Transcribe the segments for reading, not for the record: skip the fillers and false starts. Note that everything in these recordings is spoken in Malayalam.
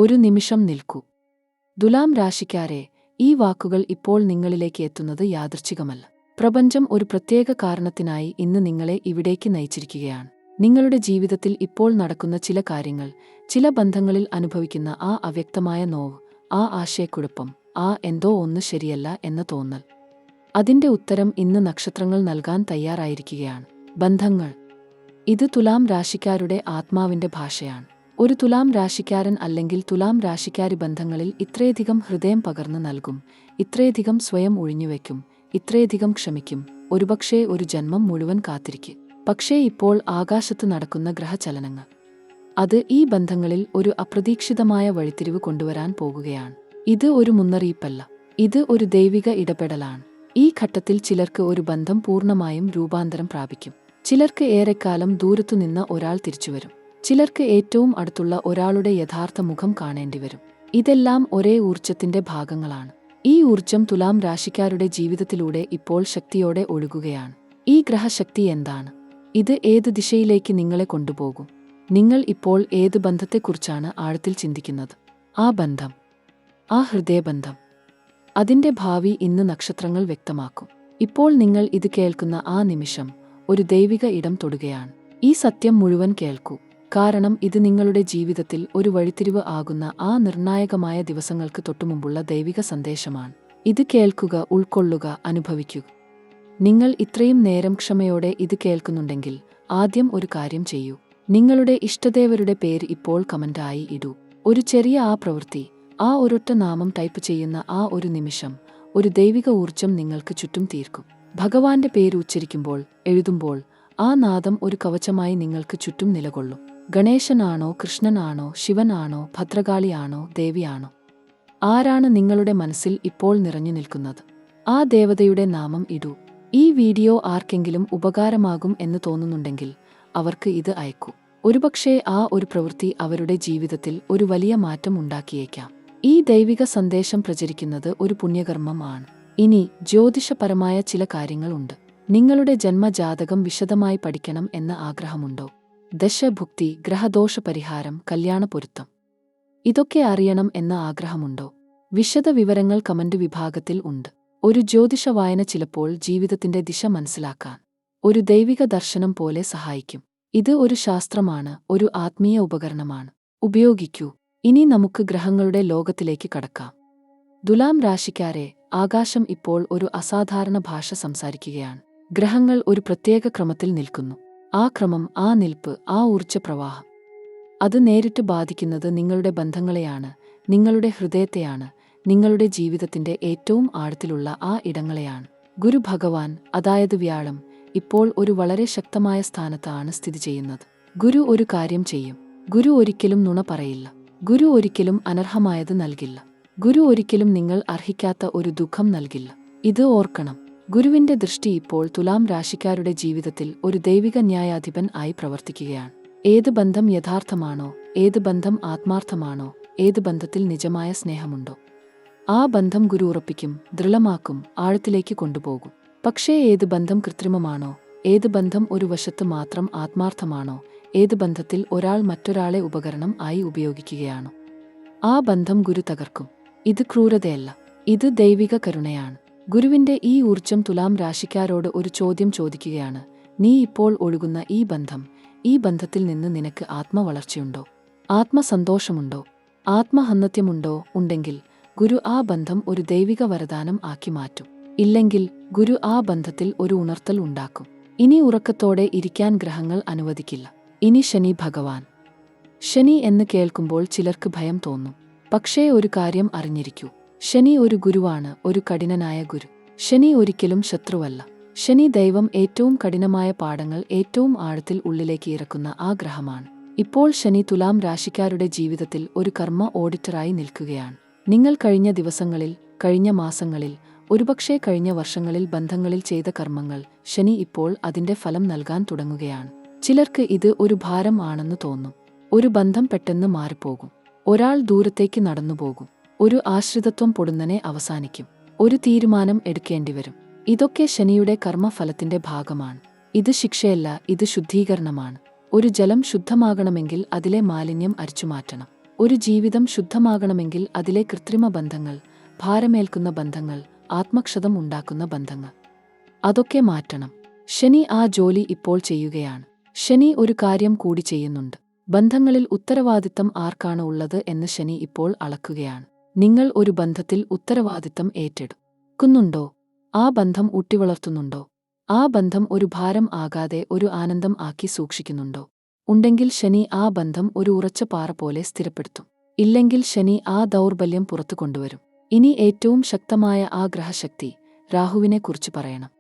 ഒരു നിമിഷം നിൽക്കൂ. തുലാം രാശിക്കാരെ, ഈ വാക്കുകൾ ഇപ്പോൾ നിങ്ങളിലേക്ക് എത്തുന്നത് യാദൃച്ഛികമല്ല. പ്രപഞ്ചം ഒരു പ്രത്യേക കാരണത്തിനായി ഇന്ന് നിങ്ങളെ ഇവിടേക്ക് നയിച്ചിരിക്കുകയാണ്. നിങ്ങളുടെ ജീവിതത്തിൽ ഇപ്പോൾ നടക്കുന്ന ചില കാര്യങ്ങൾ, ചില ബന്ധങ്ങളിൽ അനുഭവിക്കുന്ന ആ അവ്യക്തമായ നോവ്, ആ ആശയക്കുഴപ്പം, ആ എന്തോ ഒന്ന് ശരിയല്ല എന്ന തോന്നൽ, അതിന്റെ ഉത്തരം ഇന്ന് നക്ഷത്രങ്ങൾ നൽകാൻ തയ്യാറായിരിക്കുകയാണ്. ബന്ധങ്ങൾ. ഇത് തുലാം രാശിക്കാരുടെ ആത്മാവിന്റെ ഭാഷയാണ്. ഒരു തുലാം രാശിക്കാരൻ അല്ലെങ്കിൽ തുലാം രാശിക്കാരി ബന്ധങ്ങളിൽ ഇത്രയധികം ഹൃദയം പകർന്നു നൽകും, ഇത്രയധികം സ്വയം ഒഴിഞ്ഞുവെക്കും, ഇത്രയധികം ക്ഷമിക്കും, ഒരുപക്ഷേ ഒരു ജന്മം മുഴുവൻ കാത്തിരിക്കും. പക്ഷേ ഇപ്പോൾ ആകാശത്ത് നടക്കുന്ന ഗ്രഹചലനങ്ങൾ, അത് ഈ ബന്ധങ്ങളിൽ ഒരു അപ്രതീക്ഷിതമായ വഴിത്തിരിവ് കൊണ്ടുവരാൻ പോകുകയാണ്. ഇത് ഒരു മുന്നറിയിപ്പല്ല, ഇത് ഒരു ദൈവിക ഇടപെടലാണ്. ഈ ഘട്ടത്തിൽ ചിലർക്ക് ഒരു ബന്ധം പൂർണ്ണമായും രൂപാന്തരം പ്രാപിക്കും. ചിലർക്ക് ഏറെക്കാലം ദൂരത്തുനിന്ന ഒരാൾ തിരിച്ചുവരും. ചിലർക്ക് ഏറ്റവും അടുത്തുള്ള ഒരാളുടെ യഥാർത്ഥ മുഖം കാണേണ്ടിവരും. ഇതെല്ലാം ഒരേ ഊർജ്ജത്തിന്റെ ഭാഗങ്ങളാണ്. ഈ ഊർജ്ജം തുലാം രാശിക്കാരുടെ ജീവിതത്തിലൂടെ ഇപ്പോൾ ശക്തിയോടെ ഒഴുകുകയാണ്. ഈ ഗ്രഹശക്തി എന്താണ്? ഇത് ഏത് ദിശയിലേക്ക് നിങ്ങളെ കൊണ്ടുപോകും? നിങ്ങൾ ഇപ്പോൾ ഏത് ബന്ധത്തെക്കുറിച്ചാണ് ആഴത്തിൽ ചിന്തിക്കുന്നത്? ആ ബന്ധം, ആ ഹൃദയബന്ധം, അതിന്റെ ഭാവി ഇന്ന് നക്ഷത്രങ്ങൾ വ്യക്തമാക്കും. ഇപ്പോൾ നിങ്ങൾ ഇത് കേൾക്കുന്ന ആ നിമിഷം ഒരു ദൈവിക ഇടം തൊടുകയാണ്. ഈ സത്യം മുഴുവൻ കേൾക്കൂ, കാരണം ഇത് നിങ്ങളുടെ ജീവിതത്തിൽ ഒരു വഴിത്തിരിവ് ആകുന്ന ആ നിർണായകമായ ദിവസങ്ങൾക്ക് തൊട്ടുമുമ്പുള്ള ദൈവിക സന്ദേശമാണ്. ഇത് കേൾക്കുക, ഉൾക്കൊള്ളുക, അനുഭവിക്കുക. നിങ്ങൾ ഇത്രയും നേരം ക്ഷമയോടെ ഇത് കേൾക്കുന്നുണ്ടെങ്കിൽ ആദ്യം ഒരു കാര്യം ചെയ്യൂ. നിങ്ങളുടെ ഇഷ്ടദേവരുടെ പേര് ഇപ്പോൾ കമന്റായി ഇടൂ. ഒരു ചെറിയ ആ പ്രവൃത്തി, ആ ഒരൊറ്റ നാമം ടൈപ്പ് ചെയ്യുന്ന ആ ഒരു നിമിഷം ഒരു ദൈവിക ഊർജ്ജം നിങ്ങൾക്ക് ചുറ്റും തീർക്കും. ഭഗവാന്റെ പേര് ഉച്ചരിക്കുമ്പോൾ, എഴുതുമ്പോൾ ആ നാദം ഒരു കവചമായി നിങ്ങൾക്ക് ചുറ്റും നിലകൊള്ളും. ഗണേശനാണോ, കൃഷ്ണനാണോ, ശിവനാണോ, ഭദ്രകാളിയാണോ, ദേവിയാണോ? ആരാണ് നിങ്ങളുടെ മനസ്സിൽ ഇപ്പോൾ നിറഞ്ഞു നിൽക്കുന്നത്? ആ ദേവതയുടെ നാമം ഇടൂ. ഈ വീഡിയോ ആർക്കെങ്കിലും ഉപകാരമാകും എന്ന് തോന്നുന്നുണ്ടെങ്കിൽ അവർക്ക് ഇത് അയക്കൂ. ഒരുപക്ഷേ ആ ഒരു പ്രവൃത്തി അവരുടെ ജീവിതത്തിൽ ഒരു വലിയ മാറ്റം ഉണ്ടാക്കിയേക്കാം. ഈ ദൈവിക സന്ദേശം പ്രചരിക്കുന്നത് ഒരു പുണ്യകർമ്മമാണ്. ഇനി ജ്യോതിഷപരമായ ചില കാര്യങ്ങളുണ്ട്. നിങ്ങളുടെ ജന്മജാതകം വിശദമായി പഠിക്കണം എന്ന ആഗ്രഹമുണ്ടോ? ദശഭുക്തി, ഗ്രഹദോഷ പരിഹാരം, കല്യാണ പൊരുത്തം, ഇതൊക്കെ അറിയണം എന്ന ആഗ്രഹമുണ്ടോ? വിശദ വിവരങ്ങൾ കമന്റ് വിഭാഗത്തിൽ ഉണ്ട്. ഒരു ജ്യോതിഷ വായന ചിലപ്പോൾ ജീവിതത്തിന്റെ ദിശ മനസ്സിലാക്കാൻ ഒരു ദൈവിക ദർശനം പോലെ സഹായിക്കും. ഇത് ഒരു ശാസ്ത്രമാണ്, ഒരു ആത്മീയ ഉപകരണമാണ്. ഉപയോഗിക്കൂ. ഇനി നമുക്ക് ഗ്രഹങ്ങളുടെ ലോകത്തിലേക്ക് കടക്കാം. തുലാം രാശിക്കാരെ, ആകാശം ഇപ്പോൾ ഒരു അസാധാരണ ഭാഷ സംസാരിക്കുകയാണ്. ഗ്രഹങ്ങൾ ഒരു പ്രത്യേക ക്രമത്തിൽ നിൽക്കുന്നു. ആ ക്രമം, ആ നിൽപ്പ്, ആ ഊർജ്ജപ്രവാഹം, അത് നേരിട്ട് ബാധിക്കുന്നത് നിങ്ങളുടെ ബന്ധങ്ങളെയാണ്, നിങ്ങളുടെ ഹൃദയത്തെയാണ്, നിങ്ങളുടെ ജീവിതത്തിന്റെ ഏറ്റവും ആഴത്തിലുള്ള ആ ഇടങ്ങളെയാണ്. ഗുരു ഭഗവാൻ, അതായത് വ്യാഴം, ഇപ്പോൾ ഒരു വളരെ ശക്തമായ സ്ഥാനത്താണ് സ്ഥിതി ചെയ്യുന്നത്. ഗുരു ഒരു കാര്യം ചെയ്യും. ഗുരു ഒരിക്കലും നുണ പറയില്ല. ഗുരു ഒരിക്കലും അനർഹമായത് നൽകില്ല. ഗുരു ഒരിക്കലും നിങ്ങൾ അർഹിക്കാത്ത ഒരു ദുഃഖം നൽകില്ല. ഇത് ഓർക്കണം. ഗുരുവിന്റെ ദൃഷ്ടി ഇപ്പോൾ തുലാം രാശിക്കാരുടെ ജീവിതത്തിൽ ഒരു ദൈവിക ന്യായാധിപൻ ആയി പ്രവർത്തിക്കുകയാണ്. ഏത് ബന്ധം യഥാർത്ഥമാണോ, ഏത് ബന്ധം ആത്മാർത്ഥമാണോ, ഏത് ബന്ധത്തിൽ നിജമായ സ്നേഹമുണ്ടോ, ആ ബന്ധം ഗുരു ഉറപ്പിക്കും, ദൃഢമാക്കും, ആഴത്തിലേക്ക് കൊണ്ടുപോകും. പക്ഷേ ഏത് ബന്ധം കൃത്രിമമാണോ, ഏത് ബന്ധം ഒരു വശത്ത് മാത്രം ആത്മാർത്ഥമാണോ, ഏത് ബന്ധത്തിൽ ഒരാൾ മറ്റൊരാളെ ഉപകരണം ആയി ഉപയോഗിക്കുകയാണോ, ആ ബന്ധം ഗുരു തകർക്കും. ഇത് ക്രൂരതയല്ല, ഇത് ദൈവിക കരുണയാണ്. ഗുരുവിന്റെ ഈ ഊർജ്ജം തുലാം രാശിക്കാരോട് ഒരു ചോദ്യം ചോദിക്കുകയാണ്. നീ ഇപ്പോൾ ഒഴുകുന്ന ഈ ബന്ധത്തിൽ നിന്ന് നിനക്ക് ആത്മവളർച്ചയുണ്ടോ, ആത്മസന്തോഷമുണ്ടോ, ആത്മഹന്നത്യമുണ്ടോ? ഉണ്ടെങ്കിൽ ഗുരു ആ ബന്ധം ഒരു ദൈവിക വരദാനം ആക്കി മാറ്റും. ഇല്ലെങ്കിൽ ഗുരു ആ ബന്ധത്തിൽ ഒരു ഉണർത്തൽ ഉണ്ടാക്കും. ഇനി ഉറക്കത്തോടെ ഇരിക്കാൻ ഗ്രഹങ്ങൾ അനുവദിക്കില്ല. ഇനി ശനി ഭഗവാൻ. ശനി എന്ന് കേൾക്കുമ്പോൾ ചിലർക്ക് ഭയം തോന്നും. പക്ഷേ ഒരു കാര്യം അറിഞ്ഞിരിക്കൂ, ശനി ഒരു ഗുരുവാണ്, ഒരു കഠിനനായ ഗുരു. ശനി ഒരിക്കലും ശത്രുവല്ല. ശനി ദൈവം ഏറ്റവും കഠിനമായ പാഠങ്ങൾ ഏറ്റവും ആഴത്തിൽ ഉള്ളിലേക്ക് ഇറക്കുന്ന ആ ഗ്രഹമാണ്. ഇപ്പോൾ ശനി തുലാം രാശിക്കാരുടെ ജീവിതത്തിൽ ഒരു കർമ്മ ഓഡിറ്ററായി നിൽക്കുകയാണ്. നിങ്ങൾ കഴിഞ്ഞ ദിവസങ്ങളിൽ, കഴിഞ്ഞ മാസങ്ങളിൽ, ഒരുപക്ഷേ കഴിഞ്ഞ വർഷങ്ങളിൽ ബന്ധങ്ങളിൽ ചെയ്ത കർമ്മങ്ങൾ ശനി ഇപ്പോൾ അതിന്റെ ഫലം നൽകാൻ തുടങ്ങുകയാണ്. ചിലർക്ക് ഇത് ഒരു ഭാരം ആണെന്ന് തോന്നും. ഒരു ബന്ധം പെട്ടെന്ന് മാറിപ്പോകും. ഒരാൾ ദൂരത്തേക്ക് നടന്നുപോകും. ഒരു ആശ്രിതത്വം പൊടുന്നനെ അവസാനിക്കും. ഒരു തീരുമാനം എടുക്കേണ്ടിവരും. ഇതൊക്കെ ശനിയുടെ കർമ്മഫലത്തിന്റെ ഭാഗമാണ്. ഇത് ശിക്ഷയല്ല, ഇത് ശുദ്ധീകരണമാണ്. ഒരു ജലം ശുദ്ധമാകണമെങ്കിൽ അതിലെ മാലിന്യം അരിച്ചുമാറ്റണം. ഒരു ജീവിതം ശുദ്ധമാകണമെങ്കിൽ അതിലെ കൃത്രിമ ബന്ധങ്ങൾ, ഭാരമേൽക്കുന്ന ബന്ധങ്ങൾ, ആത്മക്ഷതം ഉണ്ടാക്കുന്ന ബന്ധങ്ങൾ, അതൊക്കെ മാറ്റണം. ശനി ആ ജോലി ഇപ്പോൾ ചെയ്യുകയാണ്. ശനി ഒരു കാര്യം കൂടി ചെയ്യുന്നുണ്ട്. ബന്ധങ്ങളിൽ ഉത്തരവാദിത്തം ആർക്കാണ് ഉള്ളത് എന്ന് ശനി ഇപ്പോൾ അളക്കുകയാണ്. നിങ്ങൾ ഒരു ബന്ധത്തിൽ ഉത്തരവാദിത്തം ഏറ്റെടുക്കുന്നുണ്ടോ? ആ ബന്ധം ഊട്ടിവളർത്തുന്നുണ്ടോ? ആ ബന്ധം ഒരു ഭാരം ആകാതെ ഒരു ആനന്ദം ആക്കി സൂക്ഷിക്കുന്നുണ്ടോ? ഉണ്ടെങ്കിൽ ശനി ആ ബന്ധം ഒരു ഉറച്ച പാറ പോലെ സ്ഥിരപ്പെടുത്തും. ഇല്ലെങ്കിൽ ശനി ആ ദൗർബല്യം പുറത്തു കൊണ്ടുവരും. ഇനി ഏറ്റവും ശക്തമായ ആ ഗ്രഹശക്തി രാഹുവിനെക്കുറിച്ച് പറയണം.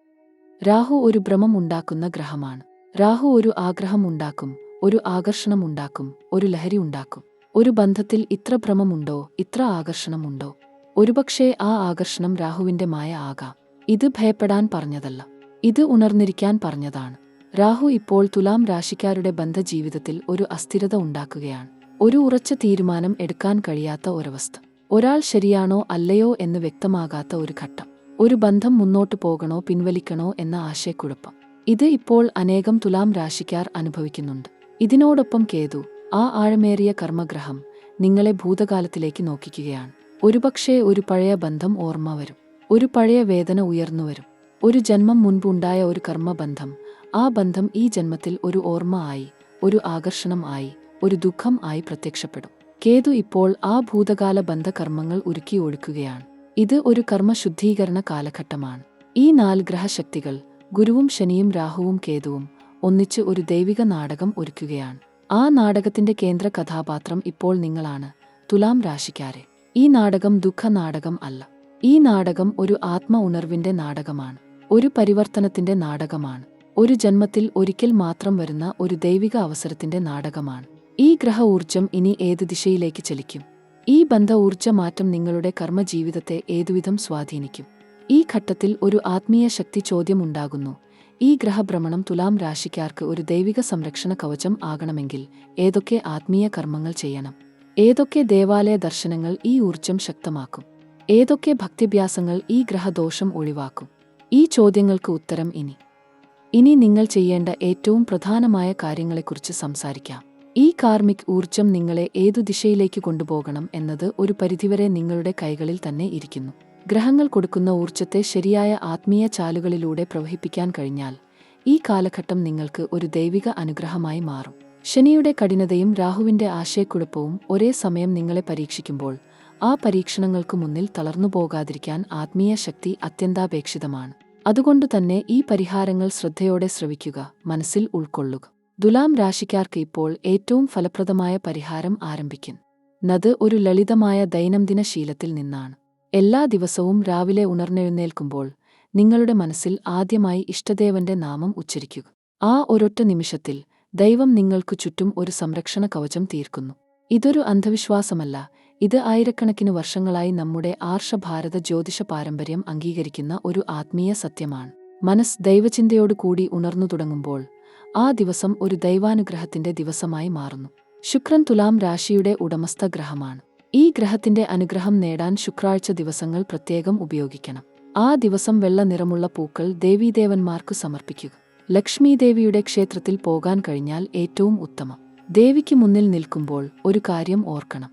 രാഹു ഒരു ഭ്രമം ഉണ്ടാക്കുന്ന ഗ്രഹമാണ്. രാഹു ഒരു ആഗ്രഹം ഉണ്ടാക്കും, ഒരു ആകർഷണം ഉണ്ടാക്കും, ഒരു ലഹരി ഉണ്ടാക്കും. ഒരു ബന്ധത്തിൽ ഇത്ര ഭ്രമമുണ്ടോ, ഇത്ര ആകർഷണമുണ്ടോ? ഒരുപക്ഷേ ആ ആകർഷണം രാഹുവിന്റെ മായ ആകാം. ഇത് ഭയപ്പെടാൻ പറഞ്ഞതല്ല, ഇത് ഉണർന്നിരിക്കാൻ പറഞ്ഞതാണ്. രാഹു ഇപ്പോൾ തുലാം രാശിക്കാരുടെ ബന്ധജീവിതത്തിൽ ഒരു അസ്ഥിരത ഉണ്ടാക്കുകയാണ്. ഒരു ഉറച്ച തീരുമാനം എടുക്കാൻ കഴിയാത്ത ഒരവസ്ഥ. ഒരാൾ ശരിയാണോ അല്ലയോ എന്ന് വ്യക്തമാകാത്ത ഒരു ഘട്ടം. ഒരു ബന്ധം മുന്നോട്ടു പോകണോ പിൻവലിക്കണോ എന്ന ആശയക്കുഴപ്പം. ഇത് ഇപ്പോൾ അനേകം തുലാം രാശിക്കാർ അനുഭവിക്കുന്നുണ്ട്. ഇതിനോടൊപ്പം കേതു, ആ ആഴമേറിയ കർമ്മഗ്രഹം, നിങ്ങളെ ഭൂതകാലത്തിലേക്ക് നോക്കിക്കുകയാണ്. ഒരുപക്ഷേ ഒരു പഴയ ബന്ധം ഓർമ്മ വരും. ഒരു പഴയ വേദന ഉയർന്നുവരും. ഒരു ജന്മം മുൻപുണ്ടായ ഒരു കർമ്മബന്ധം, ആ ബന്ധം ഈ ജന്മത്തിൽ ഒരു ഓർമ്മ ആയി, ഒരു ആകർഷണം ആയി, ഒരു ദുഃഖം ആയി പ്രത്യക്ഷപ്പെടും. കേതു ഇപ്പോൾ ആ ഭൂതകാല ബന്ധകർമ്മങ്ങൾ ഉരുക്കി ഒഴുക്കുകയാണ്. ഇത് ഒരു കർമ്മശുദ്ധീകരണ കാലഘട്ടമാണ്. ഈ 4 ഗ്രഹശക്തികൾ, ഗുരുവും ശനിയും രാഹുവും കേതുവും, ഒന്നിച്ച് ഒരു ദൈവിക നാടകം ഒരുക്കുകയാണ്. ആ നാടകത്തിന്റെ കേന്ദ്ര കഥാപാത്രം ഇപ്പോൾ നിങ്ങളാണ്, തുലാം രാശിക്കാരെ. ഈ നാടകം ദുഃഖ നാടകം അല്ല. ഈ നാടകം ഒരു ആത്മ ഉണർവിന്റെ നാടകമാണ്. ഒരു പരിവർത്തനത്തിന്റെ നാടകമാണ്. ഒരു ജന്മത്തിൽ ഒരിക്കൽ മാത്രം വരുന്ന ഒരു ദൈവിക അവസരത്തിന്റെ നാടകമാണ്. ഈ ഗ്രഹ ഊർജം ഇനി ഏത് ദിശയിലേക്ക് ചലിക്കും? ഈ ബന്ധ ഊർജ മാറ്റം നിങ്ങളുടെ കർമ്മജീവിതത്തെ ഏതുവിധം സ്വാധീനിക്കും? ഈ ഘട്ടത്തിൽ ഒരു ആത്മീയ ശക്തി ചോദ്യമുണ്ടാകുന്നു. ഈ ഗ്രഹഭ്രമണം തുലാം രാശിക്കാർക്ക് ഒരു ദൈവിക സംരക്ഷണ കവചം ആകണമെങ്കിൽ ഏതൊക്കെ ആത്മീയ കർമ്മങ്ങൾ ചെയ്യണം? ഏതൊക്കെ ദേവാലയ ദർശനങ്ങൾ ഈ ഊർജം ശക്തമാക്കും? ഏതൊക്കെ ഭക്തിഭ്യാസങ്ങൾ ഈ ഗ്രഹദോഷം ഒഴിവാക്കും? ഈ ചോദ്യങ്ങൾക്ക് ഉത്തരം ഇനി നിങ്ങൾ ചെയ്യേണ്ട ഏറ്റവും പ്രധാനമായ കാര്യങ്ങളെക്കുറിച്ച് സംസാരിക്കാം. ഈ കാർമിക് ഊർജം നിങ്ങളെ ഏതു ദിശയിലേക്ക് കൊണ്ടുപോകണം എന്നത് ഒരു പരിധിവരെ നിങ്ങളുടെ കൈകളിൽ തന്നെ ഇരിക്കുന്നു. ഗ്രഹങ്ങൾ കൊടുക്കുന്ന ഊർജത്തെ ശരിയായ ആത്മീയ ചാലുകളിലൂടെ പ്രവഹിപ്പിക്കാൻ കഴിഞ്ഞാൽ ഈ കാലഘട്ടം നിങ്ങൾക്ക് ഒരു ദൈവിക അനുഗ്രഹമായി മാറും. ശനിയുടെ കഠിനതയും രാഹുവിന്റെ ആശയക്കുഴപ്പവും ഒരേ സമയം നിങ്ങളെ പരീക്ഷിക്കുമ്പോൾ ആ പരീക്ഷണങ്ങൾക്ക് മുന്നിൽ തളർന്നുപോകാതിരിക്കാൻ ആത്മീയ ശക്തി അത്യന്താപേക്ഷിതമാണ്. അതുകൊണ്ടുതന്നെ ഈ പരിഹാരങ്ങൾ ശ്രദ്ധയോടെ ശ്രവിക്കുക, മനസ്സിൽ ഉൾക്കൊള്ളുക. തുലാം രാശിക്കാർക്ക് ഇപ്പോൾ ഏറ്റവും ഫലപ്രദമായ പരിഹാരം ആരംഭിക്കുന്നത് ഒരു ലളിതമായ ദൈനംദിന ശീലത്തിൽ നിന്നാണ്. എല്ലാ ദിവസവും രാവിലെ ഉണർന്നെഴുന്നേൽക്കുമ്പോൾ നിങ്ങളുടെ മനസ്സിൽ ആദ്യമായി ഇഷ്ടദേവന്റെ നാമം ഉച്ചരിക്കുക. ആ ഒരൊറ്റ നിമിഷത്തിൽ ദൈവം നിങ്ങൾക്കു ചുറ്റും ഒരു സംരക്ഷണ കവചം തീർക്കുന്നു. ഇതൊരു അന്ധവിശ്വാസമല്ല, ഇത് ആയിരക്കണക്കിന് വർഷങ്ങളായി നമ്മുടെ ആർഷഭാരത ജ്യോതിഷ പാരമ്പര്യം അംഗീകരിക്കുന്ന ഒരു ആത്മീയ സത്യമാണ്. മനസ്സ് ദൈവചിന്തയോടു കൂടി ഉണർന്നു തുടങ്ങുമ്പോൾ ആ ദിവസം ഒരു ദൈവാനുഗ്രഹത്തിന്റെ ദിവസമായി മാറുന്നു. ശുക്രൻ തുലാം രാശിയുടെ ഉടമസ്ഥ ഗ്രഹമാണ്. ഈ ഗ്രഹത്തിന്റെ അനുഗ്രഹം നേടാൻ ശുക്രാഴ്ച ദിവസങ്ങൾ പ്രത്യേകം ഉപയോഗിക്കണം. ആ ദിവസം വെള്ള നിറമുള്ള പൂക്കൾ ദേവീദേവന്മാർക്കു സമർപ്പിക്കുക. ലക്ഷ്മീദേവിയുടെ ക്ഷേത്രത്തിൽ പോകാൻ കഴിഞ്ഞാൽ ഏറ്റവും ഉത്തമം. ദേവിക്ക് മുന്നിൽ നിൽക്കുമ്പോൾ ഒരു കാര്യം ഓർക്കണം.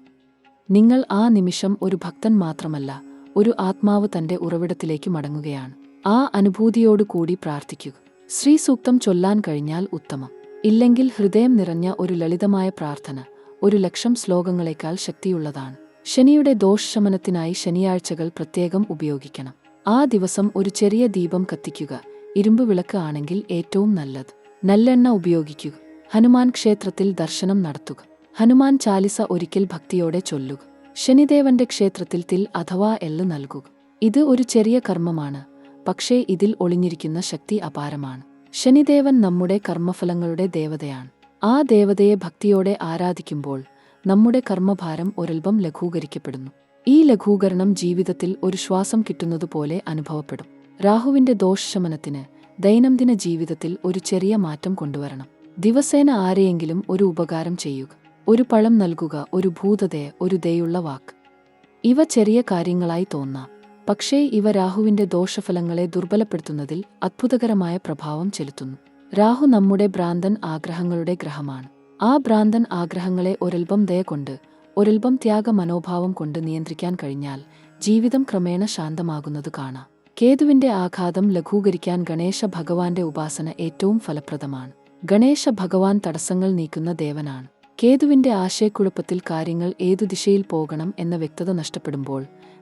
നിങ്ങൾ ആ നിമിഷം ഒരു ഭക്തൻ മാത്രമല്ല, ഒരു ആത്മാവ് തന്റെ ഉറവിടത്തിലേക്ക് മടങ്ങുകയാണ്. ആ അനുഭൂതിയോടുകൂടി പ്രാർത്ഥിക്കുക. ശ്രീസൂക്തം ചൊല്ലാൻ കഴിഞ്ഞാൽ ഉത്തമം. ഇല്ലെങ്കിൽ ഹൃദയം നിറഞ്ഞ ഒരു ലളിതമായ പ്രാർത്ഥന 1,00,000 ശ്ലോകങ്ങളേക്കാൾ ശക്തിയുള്ളതാണ്. ശനിയുടെ ദോഷശമനത്തിനായി ശനിയാഴ്ചകൾ പ്രത്യേകം ഉപയോഗിക്കണം. ആ ദിവസം ഒരു ചെറിയ ദീപം കത്തിക്കുക. ഇരുമ്പ് വിളക്ക് ആണെങ്കിൽ ഏറ്റവും നല്ലത്. നല്ലെണ്ണ ഉപയോഗിക്കുക. ഹനുമാൻ ക്ഷേത്രത്തിൽ ദർശനം നടത്തുക. ഹനുമാൻ ചാലിസ ഒരിക്കൽ ഭക്തിയോടെ ചൊല്ലുക. ശനിദേവന്റെ ക്ഷേത്രത്തിൽ തിൽ അഥവാ എള്ള് നൽകുക. ഇത് ഒരു ചെറിയ കർമ്മമാണ്, പക്ഷേ ഇതിൽ ഒളിഞ്ഞിരിക്കുന്ന ശക്തി അപാരമാണ്. ശനിദേവൻ നമ്മുടെ കർമ്മഫലങ്ങളുടെ ദേവതയാണ്. ആ ദേവതയെ ഭക്തിയോടെ ആരാധിക്കുമ്പോൾ നമ്മുടെ കർമ്മഭാരം ഒരൽപ്പം ലഘൂകരിക്കപ്പെടുന്നു. ഈ ലഘൂകരണം ജീവിതത്തിൽ ഒരു ശ്വാസം കിട്ടുന്നതുപോലെ അനുഭവപ്പെടും. രാഹുവിന്റെ ദോഷശമനത്തിന് ദൈനംദിന ജീവിതത്തിൽ ഒരു ചെറിയ മാറ്റം കൊണ്ടുവരണം. ദിവസേന ആരെയെങ്കിലും ഒരു ഉപകാരം ചെയ്യുക. ഒരു പഴം നൽകുക, ഒരു ഭൂതദയ, ഒരു ദയുള്ള വാക്ക്. ഇവ ചെറിയ കാര്യങ്ങളായി തോന്നാം, പക്ഷേ ഇവ രാഹുവിന്റെ ദോഷഫലങ്ങളെ ദുർബലപ്പെടുത്തുന്നതിൽ അത്ഭുതകരമായ പ്രഭാവം ചെലുത്തുന്നു. രാഹു നമ്മുടെ ഭ്രാന്തൻ ആഗ്രഹങ്ങളുടെ ഗ്രഹമാണ്. ആ ഭ്രാന്തൻ ആഗ്രഹങ്ങളെ ഒരൽപ്പം ദയ കൊണ്ട്, ഒരൽപ്പം ത്യാഗ മനോഭാവം കൊണ്ട് നിയന്ത്രിക്കാൻ കഴിഞ്ഞാൽ ജീവിതം ക്രമേണ ശാന്തമാകുന്നത് കാണാം. കേതുവിന്റെ ആഘാതം ലഘൂകരിക്കാൻ ഗണേശ ഭഗവാന്റെ ഉപാസന ഏറ്റവും ഫലപ്രദമാണ്. ഗണേശ ഭഗവാൻ തടസ്സങ്ങൾ നീക്കുന്ന ദേവനാണ്. കേതുവിന്റെ ആശയക്കുഴപ്പത്തിൽ കാര്യങ്ങൾ ഏതു ദിശയിൽ പോകണം എന്ന വ്യക്തത നഷ്ടപ്പെടുമ്പോൾ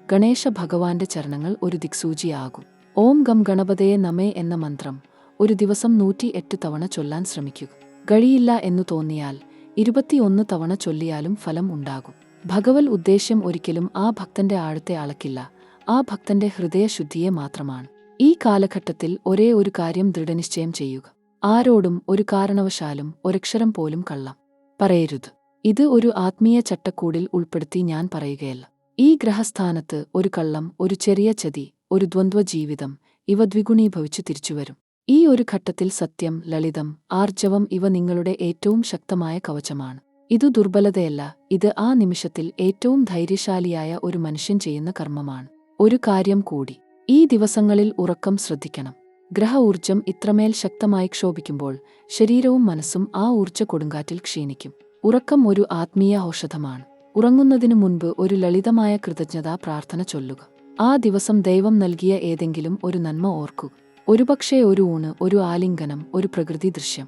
ഗണേശ ഭഗവാന്റെ ചരണങ്ങൾ ഒരു ദിക്സൂചിയാകും. ഓം ഗം ഗണപതയെ നമേ എന്ന മന്ത്രം ഒരു ദിവസം 108 തവണ ചൊല്ലാൻ ശ്രമിക്കുക. കഴിയില്ല എന്നു തോന്നിയാൽ 21 തവണ ചൊല്ലിയാലും ഫലം ഉണ്ടാകും. ഭഗവത് ഉദ്ദേശ്യം ഒരിക്കലും ആ ഭക്തന്റെ ആഴത്തെ അളക്കില്ല, ആ ഭക്തന്റെ ഹൃദയശുദ്ധിയെ മാത്രമാണ്. ഈ കാലഘട്ടത്തിൽ ഒരേ ഒരു കാര്യം ദൃഢനിശ്ചയം ചെയ്യുക. ആരോടും ഒരു കാരണവശാലും ഒരക്ഷരം പോലും കള്ളം പറയരുത്. ഇത് ഒരു ആത്മീയ ചട്ടക്കൂടിൽ ഉൾപ്പെടുത്തി ഞാൻ പറയുകയല്ല. ഈ ഗ്രഹസ്ഥാനത്ത് ഒരു കള്ളം, ഒരു ചെറിയ ചതി, ഒരു ദ്വന്ദ്വ ജീവിതം ഇവ ദ്വിഗുണീഭവിച്ചു തിരിച്ചുവരും. ഈ ഒരു ഘട്ടത്തിൽ സത്യം, ലളിതം, ആർജവം ഇവ നിങ്ങളുടെ ഏറ്റവും ശക്തമായ കവചമാണ്. ഇതു ദുർബലതയല്ല, ഇത് ആ നിമിഷത്തിൽ ഏറ്റവും ധൈര്യശാലിയായ ഒരു മനുഷ്യൻ ചെയ്യുന്ന കർമ്മമാണ്. ഒരു കാര്യം കൂടി, ഈ ദിവസങ്ങളിൽ ഉറക്കം ശ്രദ്ധിക്കണം. ഗ്രഹ ഊർജം ഇത്രമേൽ ശക്തമായി ക്ഷോഭിക്കുമ്പോൾ ശരീരവും മനസ്സും ആ ഊർജ്ജ കൊടുങ്കാറ്റിൽ ക്ഷീണിക്കും. ഉറക്കം ഒരു ആത്മീയ ഔഷധമാണ്. ഉറങ്ങുന്നതിനു മുൻപ് ഒരു ലളിതമായ കൃതജ്ഞതാ പ്രാർത്ഥന ചൊല്ലുക. ആ ദിവസം ദൈവം നൽകിയ ഏതെങ്കിലും ഒരു നന്മ ഓർക്കുക. ഒരുപക്ഷേ ഒരു ഊണ്, ഒരു ആലിംഗനം, ഒരു പ്രകൃതി ദൃശ്യം.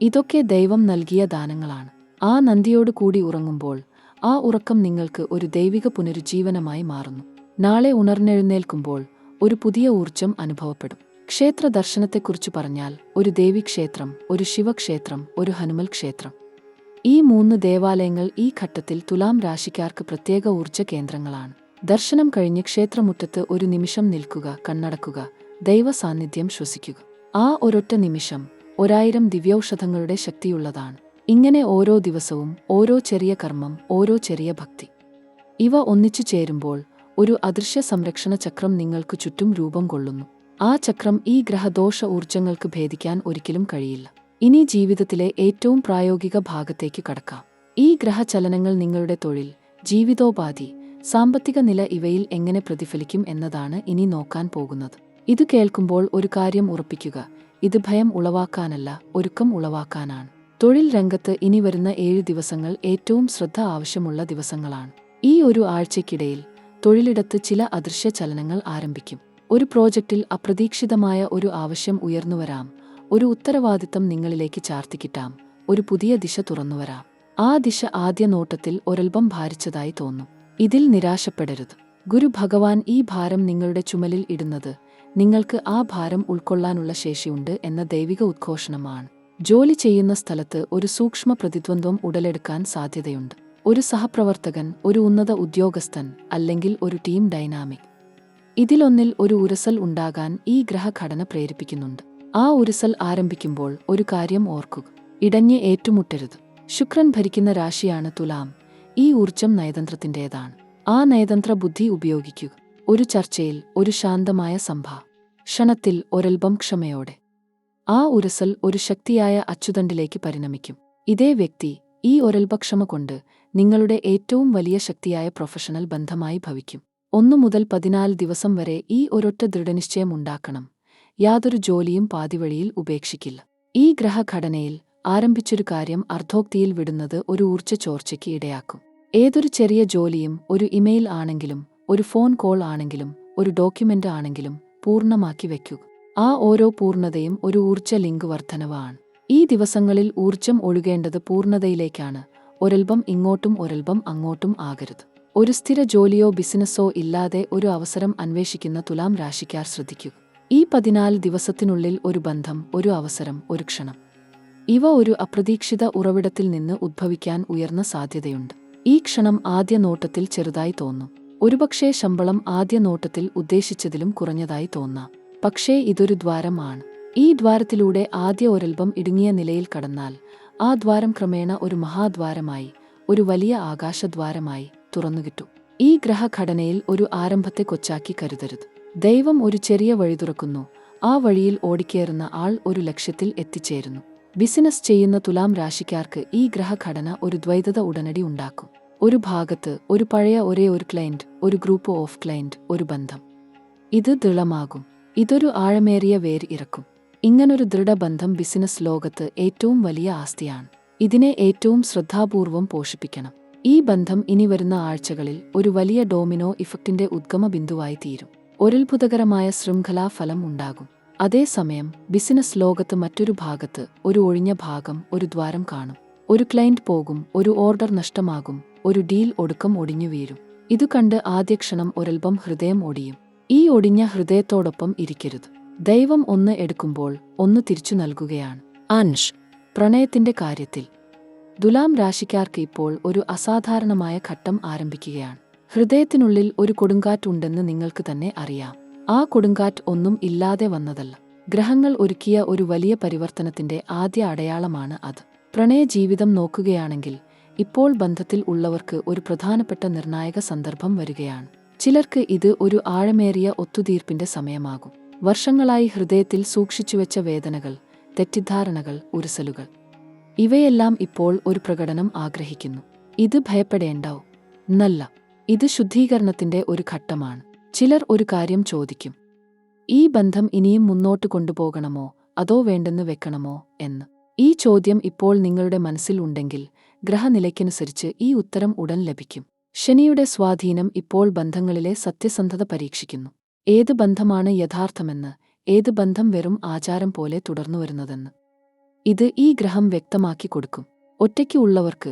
ഇതൊക്കെ ദൈവം നൽകിയ ദാനങ്ങളാണ്. ആ നന്ദിയോടു കൂടി ഉറങ്ങുമ്പോൾ ആ ഉറക്കം നിങ്ങൾക്ക് ഒരു ദൈവിക പുനരുജ്ജീവനമായി മാറുന്നു. നാളെ ഉണർന്നെഴുന്നേൽക്കുമ്പോൾ ഒരു പുതിയ ഊർജ്ജം അനുഭവപ്പെടും. ക്ഷേത്ര ദർശനത്തെക്കുറിച്ച് പറഞ്ഞാൽ ഒരു ദേവീക്ഷേത്രം, ഒരു ശിവക്ഷേത്രം, ഒരു ഹനുമൽ ക്ഷേത്രം. ഈ 3 ദേവാലയങ്ങൾ ഈ ഘട്ടത്തിൽ തുലാം രാശിക്കാർക്ക് പ്രത്യേക ഊർജ്ജ കേന്ദ്രങ്ങളാണ്. ദർശനം കഴിഞ്ഞ് ക്ഷേത്രമുറ്റത്ത് ഒരു നിമിഷം നിൽക്കുക, കണ്ണടക്കുക, ദൈവ സാന്നിധ്യം ശ്വസിക്കുക. ആ ഒരൊറ്റ നിമിഷം 1000 ദിവ്യൌഷധങ്ങളുടെ ശക്തിയുള്ളതാണ്. ഇങ്ങനെ ഓരോ ദിവസവും ഓരോ ചെറിയ കർമ്മം, ഓരോ ചെറിയ ഭക്തി, ഇവ ഒന്നിച്ചു ചേരുമ്പോൾ ഒരു അദൃശ്യ സംരക്ഷണ ചക്രം നിങ്ങൾക്ക് ചുറ്റും രൂപം കൊള്ളുന്നു. ആ ചക്രം ഈ ഗ്രഹദോഷ ഊർജ്ജങ്ങൾക്ക് ഭേദിക്കാൻ ഒരിക്കലും കഴിയില്ല. ഇനി ജീവിതത്തിലെ ഏറ്റവും പ്രായോഗിക ഭാഗത്തേക്ക് കടക്കാം. ഈ ഗ്രഹചലനങ്ങൾ നിങ്ങളുടെ തൊഴിൽ, ജീവിതോപാധി, സാമ്പത്തിക നില ഇവയിൽ എങ്ങനെ പ്രതിഫലിക്കും എന്നതാണ് ഇനി നോക്കാൻ പോകുന്നത്. ഇത് കേൾക്കുമ്പോൾ ഒരു കാര്യം ഉറപ്പിക്കുക, ഇത് ഭയം ഉളവാക്കാനല്ല, ഒരുക്കം ഉളവാക്കാനാണ്. തൊഴിൽ രംഗത്ത് ഇനി വരുന്ന 7 ദിവസങ്ങൾ ഏറ്റവും ശ്രദ്ധ ആവശ്യമുള്ള ദിവസങ്ങളാണ്. ഈ ഒരു ആഴ്ചയ്ക്കിടയിൽ തൊഴിലിടത്ത് ചില അദൃശ്യ ചലനങ്ങൾ ആരംഭിക്കും. ഒരു പ്രോജക്റ്റിൽ അപ്രതീക്ഷിതമായ ഒരു ആവശ്യം ഉയർന്നുവരാം, ഒരു ഉത്തരവാദിത്തം നിങ്ങളിലേക്ക് ചാർത്തിക്കിട്ടാം, ഒരു പുതിയ ദിശ തുറന്നുവരാം. ആ ദിശ ആദ്യ നോട്ടത്തിൽ ഒരൽപ്പം ഭാരിച്ചതായി തോന്നും. ഇതിൽ നിരാശപ്പെടരുത്. ഗുരു ഭഗവാൻ ഈ ഭാരം നിങ്ങളുടെ ചുമലിൽ ഇടുന്നത് നിങ്ങൾക്ക് ആ ഭാരം ഉൾക്കൊള്ളാനുള്ള ശേഷിയുണ്ട് എന്ന ദൈവിക ഉദ്ഘോഷണമാണ്. ജോലി ചെയ്യുന്ന സ്ഥലത്ത് ഒരു സൂക്ഷ്മ പ്രതിദ്വന്ദ്വം ഉടലെടുക്കാൻ സാധ്യതയുണ്ട്. ഒരു സഹപ്രവർത്തകൻ, ഒരു ഉന്നത ഉദ്യോഗസ്ഥൻ, അല്ലെങ്കിൽ ഒരു ടീം ഡൈനാമിക്, ഇതിലൊന്നിൽ ഒരു ഉരസൽ ഉണ്ടാകാൻ ഈ ഗ്രഹഘടന പ്രേരിപ്പിക്കുന്നുണ്ട്. ആ ഉരസൽ ആരംഭിക്കുമ്പോൾ ഒരു കാര്യം ഓർക്കുക, ഇടഞ്ഞ് ഏറ്റുമുട്ടരുത്. ശുക്രൻ ഭരിക്കുന്ന രാശിയാണ് തുലാം. ഈ ഊർജ്ജം നയതന്ത്രത്തിൻ്റേതാണ്. ആ നയതന്ത്ര ബുദ്ധി ഉപയോഗിക്കുക. ഒരു ചർച്ചയിൽ ഒരു ശാന്തമായ സംഭാഷണത്തിൽ ഒരൽപ്പം ക്ഷമയോടെ. ആ ഉരസൽ ഒരു ശക്തിയായ അച്ചുതണ്ടിലേക്ക് പരിണമിക്കും. ഇതേ വ്യക്തി ഈ ഒരൽപക്ഷമ കൊണ്ട് നിങ്ങളുടെ ഏറ്റവും വലിയ ശക്തിയായ പ്രൊഫഷണൽ ബന്ധമായി ഭവിക്കും. 1 മുതൽ 14 ദിവസം വരെ ഈ ഒരൊറ്റ ദൃഢനിശ്ചയം ഉണ്ടാക്കണം. യാതൊരു ജോലിയും പാതിവഴിയിൽ ഉപേക്ഷിക്കില്ല. ഈ ഗ്രഹഘടനയിൽ ആരംഭിച്ചൊരു കാര്യം അർദ്ധോക്തിയിൽ വിടുന്നത് ഒരു ഊർജ്ജ ചോർച്ചയ്ക്ക് ഇടയാക്കും. ഏതൊരു ചെറിയ ജോലിയും, ഒരു ഇമെയിൽ ആണെങ്കിലും, ഒരു ഫോൺ കോൾ ആണെങ്കിലും, ഒരു ഡോക്യുമെന്റ് ആണെങ്കിലും പൂർണ്ണമാക്കി വയ്ക്കുക. ആ ഓരോ പൂർണ്ണതയും ഒരു ഊർജ്ജ ലിങ്ക് വർധനവാണ്. ഈ ദിവസങ്ങളിൽ ഊർജ്ജം ഒഴുകേണ്ടത് പൂർണ്ണതയിലേക്കാണ്, ഒരൽപ്പം ഇങ്ങോട്ടും ഒരൽപ്പം അങ്ങോട്ടും ആകരുത്. ഒരു സ്ഥിര ജോലിയോ ബിസിനസ്സോ ഇല്ലാതെ ഒരു അവസരം അന്വേഷിക്കുന്ന തുലാം രാശിക്കാർ ശ്രദ്ധിക്കുക. ഈ 14 ദിവസത്തിനുള്ളിൽ ഒരു ബന്ധം, ഒരു അവസരം, ഒരു ക്ഷണം, ഇവ ഒരു അപ്രതീക്ഷിത ഉറവിടത്തിൽ നിന്ന് ഉദ്ഭവിക്കാൻ ഉയർന്ന സാധ്യതയുണ്ട്. ഈ ക്ഷണം ആദ്യ നോട്ടത്തിൽ ചെറുതായി തോന്നും. ഒരുപക്ഷേ ശമ്പളം ആദ്യ നോട്ടത്തിൽ ഉദ്ദേശിച്ചതിലും കുറഞ്ഞതായി തോന്നാം. പക്ഷേ ഇതൊരു ദ്വാരമാണ്. ഈ ദ്വാരത്തിലൂടെ ആദ്യ ഒരൽപ്പം ഇടുങ്ങിയ നിലയിൽ കടന്നാൽ ആ ദ്വാരം ക്രമേണ ഒരു മഹാദ്വാരമായി, ഒരു വലിയ ആകാശദ്വാരമായി തുറന്നുകിട്ടും. ഈ ഗ്രഹഘടനയിൽ ഒരു ആരംഭത്തെ കൊച്ചാക്കി കരുതരുത്. ദൈവം ഒരു ചെറിയ വഴി തുറക്കുന്നു, ആ വഴിയിൽ ഓടിക്കേറുന്ന ആൾ ഒരു ലക്ഷ്യത്തിൽ എത്തിച്ചേരുന്നു. ബിസിനസ് ചെയ്യുന്ന തുലാം രാശിക്കാർക്ക് ഈ ഗ്രഹഘടന ഒരു ദ്വൈതത ഉടനടി ഉണ്ടാക്കും. ഒരു ഭാഗത്ത് ഒരു പഴയ ഒരേ ഒരു ക്ലയന്റ്, ഒരു ഗ്രൂപ്പ് ഓഫ് ക്ലയന്റ്, ഒരു ബന്ധം. ഇത് ദൃഢമാകും. ഇതൊരു ആഴമേറിയ വേര് ഇറക്കും. ഇങ്ങനൊരു ദൃഢബന്ധം ബിസിനസ് ലോകത്ത് ഏറ്റവും വലിയ ആസ്തിയാണ്. ഇതിനെ ഏറ്റവും ശ്രദ്ധാപൂർവം പോഷിപ്പിക്കണം. ഈ ബന്ധം ഇനി വരുന്ന ആഴ്ചകളിൽ ഒരു വലിയ ഡോമിനോ ഇഫക്റ്റിന്റെ ഉദ്ഗമ ബിന്ദുവായി തീരും. ഒരത്ഭുതകരമായ ശൃംഖലാ ഫലം ഉണ്ടാകും. അതേസമയം ബിസിനസ് ലോകത്ത് മറ്റൊരു ഭാഗത്ത് ഒരു ഒഴിഞ്ഞ ഭാഗം, ഒരു ദ്വാരം കാണും. ഒരു ക്ലയന്റ് പോകും, ഒരു ഓർഡർ നഷ്ടമാകും, ഒരു ഡീൽ ഒടുക്കം ഒടിഞ്ഞു വീഴും. ഇതു കണ്ട് ആദ്യക്ഷണം ഒരൽപ്പം ഹൃദയം ഒടിയും. ഈ ഒടിഞ്ഞ ഹൃദയത്തോടൊപ്പം ഇരിക്കരുത്. ദൈവം ഒന്ന് എടുക്കുമ്പോൾ ഒന്ന് തിരിച്ചു നൽകുകയാണ്. അൻഷ്, പ്രണയത്തിന്റെ കാര്യത്തിൽ തുലാം രാശിക്കാർക്ക് ഇപ്പോൾ ഒരു അസാധാരണമായ ഘട്ടം ആരംഭിക്കുകയാണ്. ഹൃദയത്തിനുള്ളിൽ ഒരു കൊടുങ്കാറ്റുണ്ടെന്ന് നിങ്ങൾക്ക് തന്നെ അറിയാം. ആ കൊടുങ്കാറ്റ് ഒന്നും ഇല്ലാതെ വന്നതല്ല. ഗ്രഹങ്ങൾ ഒരുക്കിയ ഒരു വലിയ പരിവർത്തനത്തിന്റെ ആദ്യ അടയാളമാണ് അത്. പ്രണയ ജീവിതം നോക്കുകയാണെങ്കിൽ ഇപ്പോൾ ബന്ധത്തിൽ ഉള്ളവർക്ക് ഒരു പ്രധാനപ്പെട്ട നിർണായക സന്ദർഭം വരികയാണ്. ചിലർക്ക് ഇത് ഒരു ആഴമേറിയ ഒത്തുതീർപ്പിന്റെ സമയമാകും. വർഷങ്ങളായി ഹൃദയത്തിൽ സൂക്ഷിച്ചുവെച്ച വേദനകൾ, തെറ്റിദ്ധാരണകൾ, ഉരുസലുകൾ, ഇവയെല്ലാം ഇപ്പോൾ ഒരു പ്രകടനം ആഗ്രഹിക്കുന്നു. ഇത് ഭയപ്പെടേണ്ടോ? എന്നല്ല, ഇത് ശുദ്ധീകരണത്തിന്റെ ഒരു ഘട്ടമാണ്. ചിലർ ഒരു കാര്യം ചോദിക്കും: ഈ ബന്ധം ഇനിയും മുന്നോട്ട് കൊണ്ടുപോകണമോ അതോ വേണ്ടെന്ന് വെക്കണമോ എന്ന്. ഈ ചോദ്യം ഇപ്പോൾ നിങ്ങളുടെ മനസ്സിൽ ഉണ്ടെങ്കിൽ ഗ്രഹനിലയ്ക്കനുസരിച്ച് ഈ ഉത്തരം ഉടൻ ലഭിക്കും. ശനിയുടെ സ്വാധീനം ഇപ്പോൾ ബന്ധങ്ങളിലെ സത്യസന്ധത പരീക്ഷിക്കുന്നു. ഏത് ബന്ധമാണ് യഥാർത്ഥമെന്ന്, ഏത് ബന്ധം വെറും ആചാരം പോലെ തുടർന്നുവരുന്നതെന്ന് ഇത് ഈ ഗ്രഹം വ്യക്തമാക്കി കൊടുക്കും. ഒറ്റയ്ക്ക് ഉള്ളവർക്ക്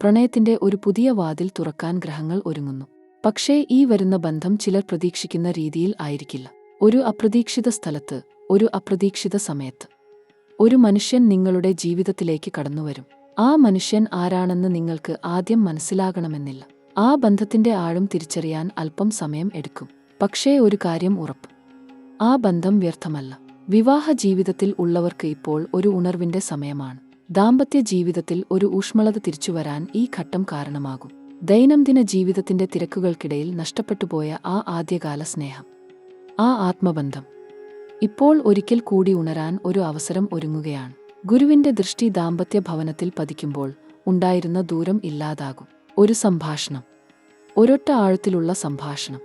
പ്രണയത്തിന്റെ ഒരു പുതിയ വാതിൽ തുറക്കാൻ ഗ്രഹങ്ങൾ ഒരുങ്ങുന്നു. പക്ഷേ ഈ വരുന്ന ബന്ധം ചിലർ പ്രതീക്ഷിക്കുന്ന രീതിയിൽ ആയിരിക്കില്ല. ഒരു അപ്രതീക്ഷിത സ്ഥലത്ത്, ഒരു അപ്രതീക്ഷിത സമയത്ത് ഒരു മനുഷ്യൻ നിങ്ങളുടെ ജീവിതത്തിലേക്ക് കടന്നുവരും. ആ മനുഷ്യൻ ആരാണെന്ന് നിങ്ങൾക്ക് ആദ്യം മനസ്സിലാകണമെന്നില്ല. ആ ബന്ധത്തിന്റെ ആഴം തിരിച്ചറിയാൻ അല്പം സമയം എടുക്കും. പക്ഷേ ഒരു കാര്യം ഉറപ്പ്: ആ ബന്ധം വ്യർത്ഥമല്ല. വിവാഹ ജീവിതത്തിൽ ഉള്ളവർക്ക് ഇപ്പോൾ ഒരു ഉണർവിന്റെ സമയമാണ്. ദാമ്പത്യ ജീവിതത്തിൽ ഒരു ഊഷ്മളത തിരിച്ചുവരാൻ ഈ ഘട്ടം കാരണമാകും. ദൈനംദിന ജീവിതത്തിന്റെ തിരക്കുകൾക്കിടയിൽ നഷ്ടപ്പെട്ടുപോയ ആ ആദ്യകാല സ്നേഹം, ആ ആത്മബന്ധം ഇപ്പോൾ ഒരിക്കൽ കൂടി ഉണരാൻ ഒരു അവസരം ഒരുങ്ങുകയാണ്. ഗുരുവിന്റെ ദൃഷ്ടി ദാമ്പത്യ ഭവനത്തിൽ പതിക്കുമ്പോൾ ഉണ്ടായിരുന്ന ദൂരം ഇല്ലാതാകും. ഒരു സംഭാഷണം, ഒരൊറ്റ ആഴത്തിലുള്ള സംഭാഷണം,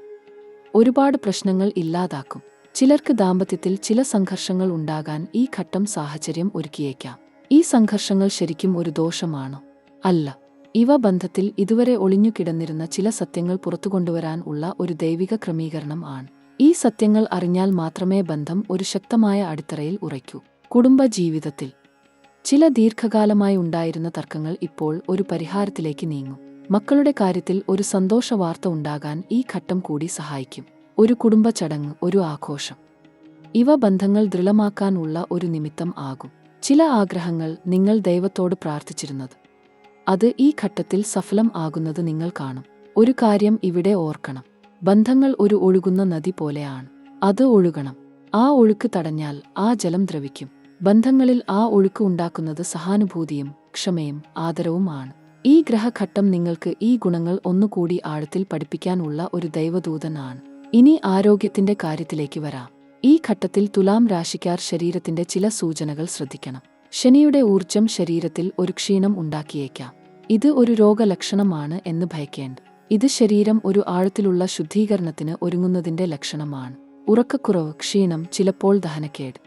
ഒരുപാട് പ്രശ്നങ്ങൾ ഇല്ലാതാക്കും. ചിലർക്ക് ദാമ്പത്യത്തിൽ ചില സംഘർഷങ്ങൾ ഉണ്ടാകാൻ ഈ ഘട്ടം സാഹചര്യം ഒരുക്കിയേക്കാം. ഈ സംഘർഷങ്ങൾ ശരിക്കും ഒരു ദോഷമാണോ? അല്ല. ഇവ ബന്ധത്തിൽ ഇതുവരെ ഒളിഞ്ഞുകിടന്നിരുന്ന ചില സത്യങ്ങൾ പുറത്തുകൊണ്ടുവരാൻ ഉള്ള ഒരു ദൈവിക ക്രമീകരണം ആണ്. ഈ സത്യങ്ങൾ അറിഞ്ഞാൽ മാത്രമേ ബന്ധം ഒരു ശക്തമായ അടിത്തറയിൽ ഉറയ്ക്കൂ. കുടുംബ ജീവിതത്തിൽ ചില ദീർഘകാലമായി ഉണ്ടായിരുന്ന തർക്കങ്ങൾ ഇപ്പോൾ ഒരു പരിഹാരത്തിലേക്ക് നീങ്ങും. മക്കളുടെ കാര്യത്തിൽ ഒരു സന്തോഷ വാർത്ത ഉണ്ടാകാൻ ഈ ഘട്ടം കൂടി സഹായിക്കും. ഒരു കുടുംബ ചടങ്ങ്, ഒരു ആഘോഷം, ഇവ ബന്ധങ്ങൾ ദൃഢമാക്കാനുള്ള ഒരു നിമിത്തം ആകും. ചില ആഗ്രഹങ്ങൾ നിങ്ങൾ ദൈവത്തോട് പ്രാർത്ഥിച്ചിരുന്നത്, അത് ഈ ഘട്ടത്തിൽ സഫലം ആകുന്നത് നിങ്ങൾ കാണും. ഒരു കാര്യം ഇവിടെ ഓർക്കണം: ബന്ധങ്ങൾ ഒരു ഒഴുകുന്ന നദി പോലെയാണ്. അത് ഒഴുകണം. ആ ഒഴുക്ക് തടഞ്ഞാൽ ആ ജലം ദ്രവിക്കും. ബന്ധങ്ങളിൽ ആ ഒഴുക്ക് ഉണ്ടാക്കുന്നത് സഹാനുഭൂതിയും ക്ഷമയും ആദരവുമാണ്. ഈ ഗ്രഹഘട്ടം നിങ്ങൾക്ക് ഈ ഗുണങ്ങൾ ഒന്നുകൂടി ആഴത്തിൽ പഠിപ്പിക്കാനുള്ള ഒരു ദൈവദൂതനാണ്. ഇനി ആരോഗ്യത്തിന്റെ കാര്യത്തിലേക്ക് വരാം. ഈ ഘട്ടത്തിൽ തുലാം രാശിക്കാർ ശരീരത്തിന്റെ ചില സൂചനകൾ ശ്രദ്ധിക്കണം. ശനിയുടെ ഊർജം ശരീരത്തിൽ ഒരു ക്ഷീണം ഉണ്ടാക്കിയേക്കാം. ഇത് ഒരു രോഗലക്ഷണമാണ് എന്ന് ഭയക്കേണ്ട. ഇത് ശരീരം ഒരു ആഴത്തിലുള്ള ശുദ്ധീകരണത്തിന് ഒരുങ്ങുന്നതിന്റെ ലക്ഷണമാണ്. ഉറക്കക്കുറവ്, ക്ഷീണം, ചിലപ്പോൾ ദഹനക്കേട്,